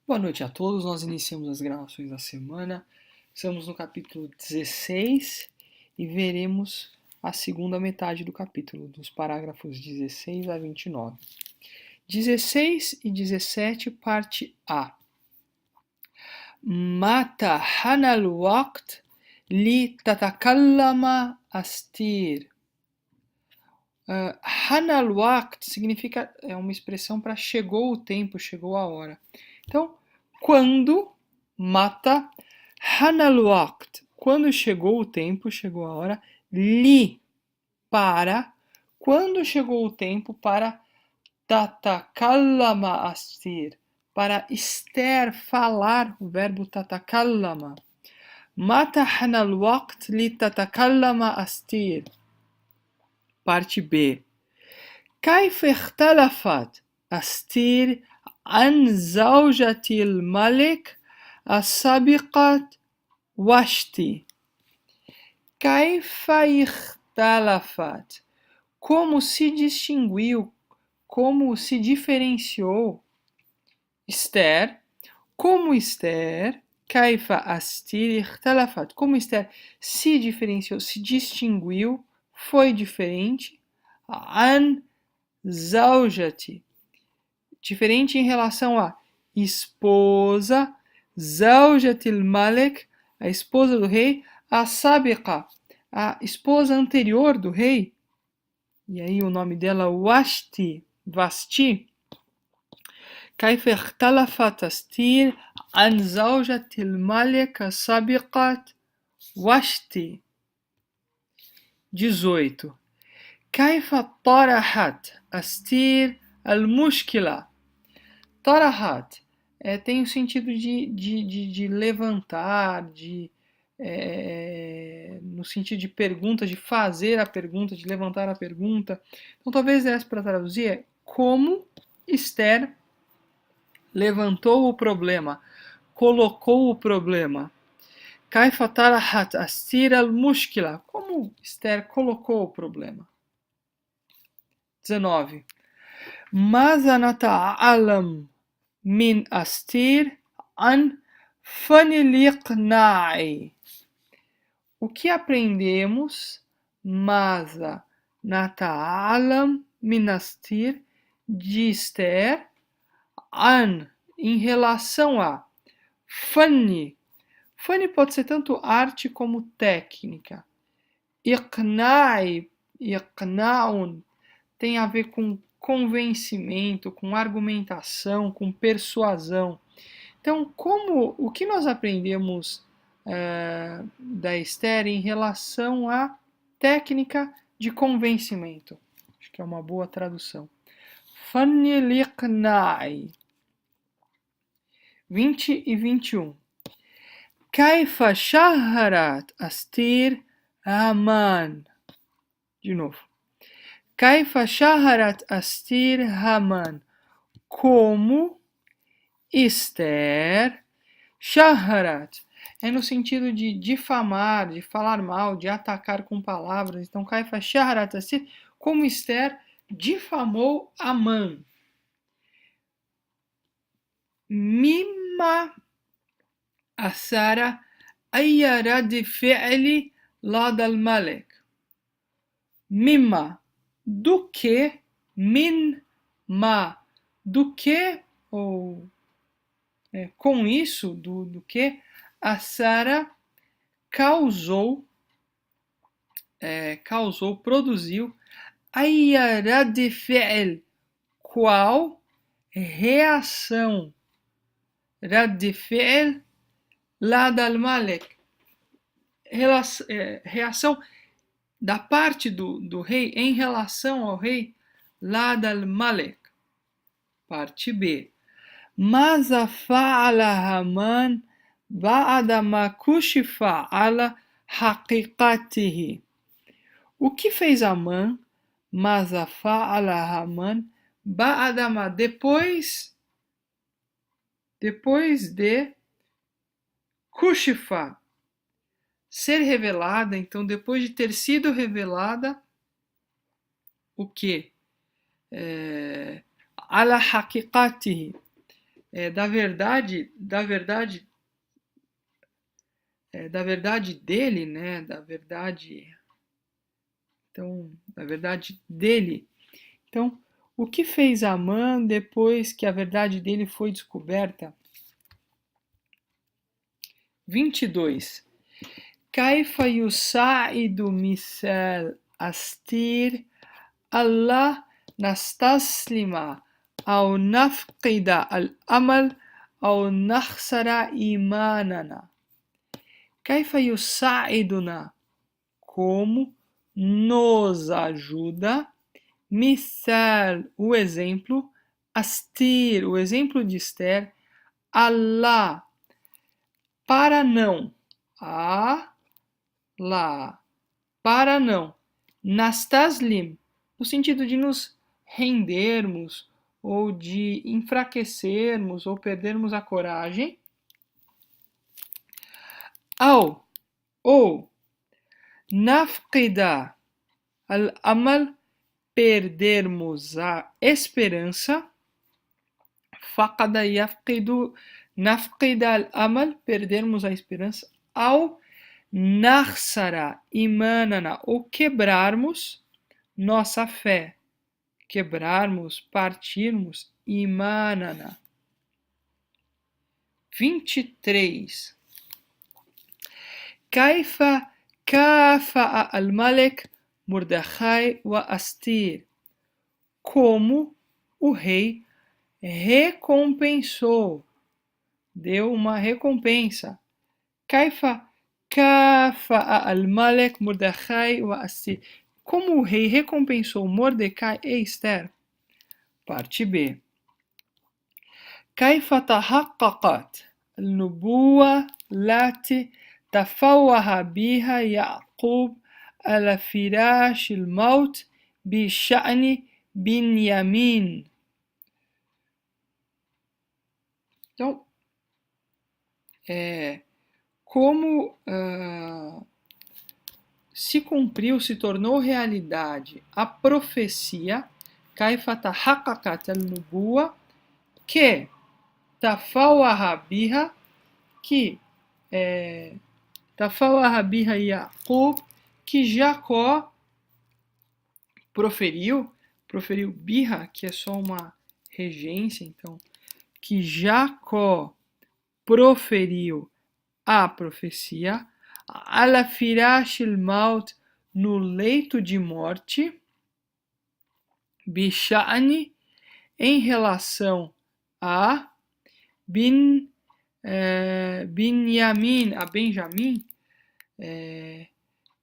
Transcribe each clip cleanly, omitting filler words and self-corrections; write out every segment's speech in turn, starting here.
Boa noite a todos, nós iniciamos as gravações da semana, estamos no capítulo 16 e veremos a segunda metade do capítulo, dos parágrafos 16 a 29. 16 e 17, parte A. Mata hanal waqt li tatakallama astir. Hanal waqt significa, é uma expressão para chegou o tempo, chegou a hora. Então, quando mata hanal waqt, quando chegou o tempo, chegou a hora, li, para, quando chegou o tempo para tatakallama astir, para Esther falar, o verbo tatakallama. Mata hanal waqt li tatakallama astir. Parte B. كيف اختلفت أستير عن زوجة الملك السابقة واشتي. كيف اختلفت? Como se distinguiu, como se diferenciou Esther, como Esther, كيف أستير اختلفت, como Esther se diferenciou, se distinguiu, foi diferente, عن زوجتي, diferente em relação a esposa, زوجة الملك, a esposa do rei, a سابقة, a esposa anterior do rei, e aí o nome dela Vashti, Vasti. كيف اختلفت أستير عن زوجة الملك السابقة واشتي. 18. كيف طرحت أستير المشكلة. طرحت tem o sentido de levantar, no sentido de pergunta, de fazer a pergunta, de levantar a pergunta. Então talvez essa para traduzir é como Esther levantou o problema, colocou o problema. كيف طرحت أستير المشكلة. Como Esther colocou o problema. 19. ماذا نتعلم من أستير عن فن الإقناع. O que aprendemos, ماذا نتعلم من أستير, de Esther, عن, em relação a, فن. Fani pode ser tanto arte como técnica. Iqna'i, iqna'un, tem a ver com convencimento, com argumentação, com persuasão. Então, o que nós aprendemos da Esther em relação à técnica de convencimento? Acho que é uma boa tradução. Fani liqna'i. 20 e 21. كيف شهرت أستير هامان. De novo. كيف شهرت أستير هامان. Como Esther شهرت é no sentido de difamar, de falar mal, de atacar com palavras. Então, كيف شهرت أستير, como Esther difamou Amã. مما أثار أي رد فعل لدى الملك. مما, do que, min, ma, do que, ou com isso, do que, a Sara causou, produziu, أي رد فعل, qual reação, رد فعل لدى الملك, reação da parte do rei em relação ao rei, لدى الملك. Parte B. ماذا فعل هامان بعد ما كشف على حقيقته. O que fez Amã? ماذا فعل هامان بعد ما, depois de Kushifa, ser revelada. Então, depois de ter sido revelada, o que? Ala haqiqatihi, da verdade dele, né? Da verdade dele. Então, o que fez Amã depois que a verdade dele foi descoberta? 22. كيف يساعد مثال أستير ألا نستسلم أو نفقد الأمل أو نخسر إيماننا. كيف يساعدنا? Como nos ajuda? Misal, o exemplo. Astir, o exemplo de Esther. Allah, para não. Lá, para não. Nastaslim, no sentido de nos rendermos, ou de enfraquecermos, ou perdermos a coragem. Ou nafqida al-amal, perdermos a esperança. Faqada yafqidu, nafqida al-amal, perdermos a esperança. Ao nakhsara imanana, ou quebrarmos nossa fé. Quebrarmos, partirmos, imanana. 23. Kaifa kafa'a al-Malek Mordecai wa Astir. Como o rei recompensou, deu uma recompensa. Kaifa kafa'a al-Malek Mordecai wa Astir. Como o rei recompensou Mordecai e Esther. Parte B. كيف تحققت النبوة التي تفوه بها يعقوب على فراش الموت بشأن بنيامين. Então, como se cumpriu, se tornou realidade a profecia كيف تحققت النبوة que Tafawaha biha, que Tafawaha biha Yaakov, que Jacó proferiu biha, que é só uma regência, então, que Jacó proferiu a profecia, ala firash maut, no leito de morte, bishani, em relação a Binyamin, a Benjamim,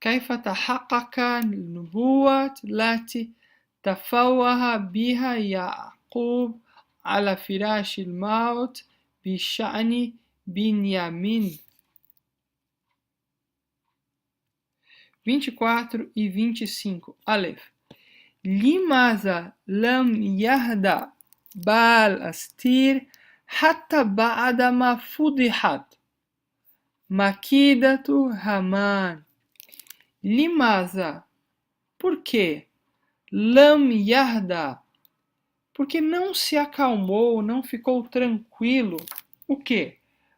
كيف تحقق النبوة التي تفوه بها يعقوب على فراش الموت بشأن بنيامين. 24 e 25. Aleph. لماذا لم يهدأ بال أستير حتى بعدما فضحت مكيدة هامان. لماذا? Por quê? Lam yarda. Porque não se acalmou, não ficou tranquilo. O quê?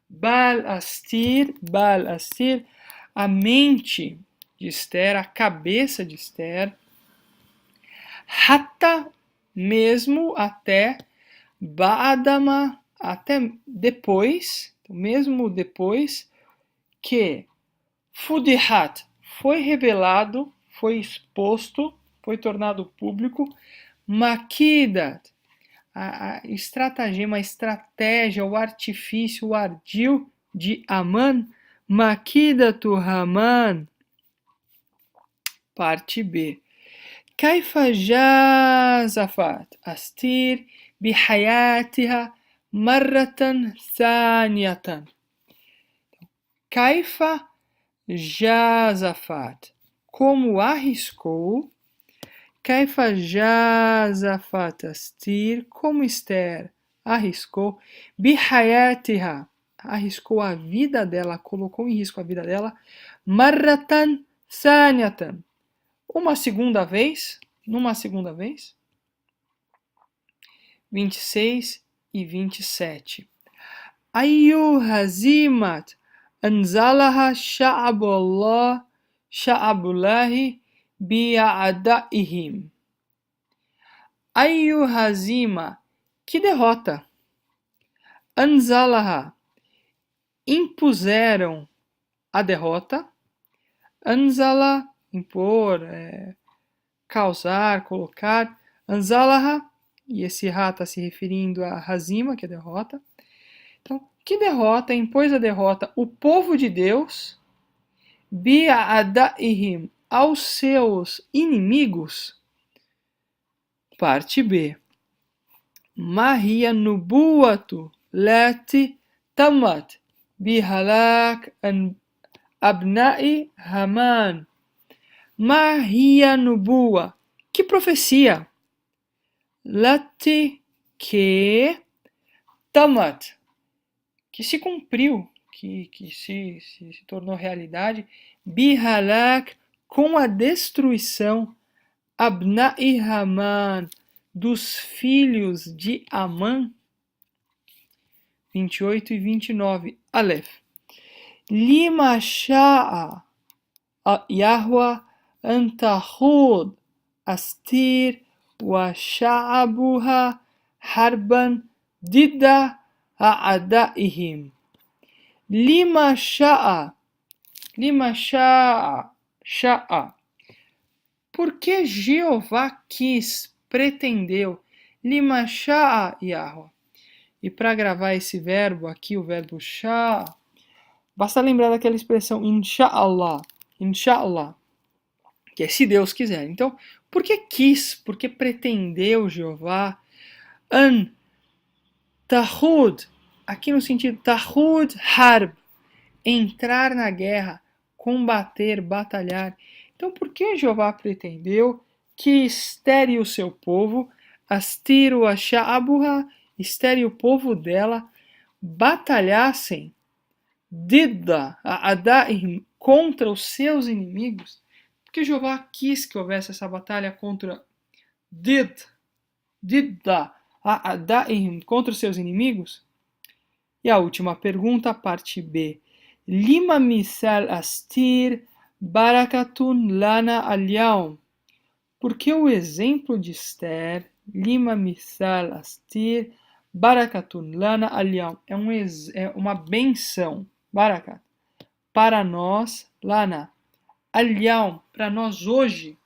Bal Astir, a mente de Esther, a cabeça de Esther. Hatta, mesmo até, Ba'adama, até depois, mesmo depois que Fudihat foi revelado, foi exposto, foi tornado público, Makidat, a estratagema, a estratégia, o artifício, o ardil de Aman, Makidatu Haman. Parte B. كيف جازفت أستير بحياتها مرة ثانية. كيف جازفت, como arriscou. كيف جازفت أستير, como Esther arriscou. بحياتها, arriscou a vida dela, colocou em risco a vida dela. مرة ثانية, uma segunda vez, numa segunda vez. 26. e 27. Ayu hazimat anzalaha sha'abullahi bi'a'daihim. Ayu hazima, que derrota. Anzalaha, impuseram a derrota. Anzala, impor, causar, colocar. Anzalaha, e esse ra está se referindo a hazima, que é derrota. Então, que derrota? Impôs a derrota o povo de Deus, bi'a'daihim, aos seus inimigos. Parte B. Mahia nubuwatu lati tamat bihalak abna'i Haman. Mahia nubuwa, que profecia? Lati, que tamat, que se cumpriu, que se tornou realidade, bihalak, com a destruição, abna'i Haman, dos filhos de Amã. 28 e 29. Aleph. Lima sha'a Yahwa antahud astir wa sha'abuha harban didda a'adaihim. Lima sha'a. Porque Jeová quis, pretendeu. Lima sha'a Yahwa. E para gravar esse verbo aqui, o verbo sha'a, basta lembrar daquela expressão insha'Allah, que é se Deus quiser. Então, por que quis, por que pretendeu Jeová? An tahud, aqui no sentido tahud harb, entrar na guerra, combater, batalhar. Então, por que Jeová pretendeu que Esther e o seu povo, Astir wa sha'abuha, Esther e o povo dela, batalhassem Didda, a'adaihim, contra os seus inimigos? Porque Jeová quis que houvesse essa batalha contra Didda, a'adaihim, contra os seus inimigos? E a última pergunta, parte B. Lima misal astir barakatun lana al-yawm. Porque o exemplo de Esther, lima misal astir barakatun lana al-yawm, é uma benção, barakat, para nós, lana, al-yawm, para nós hoje,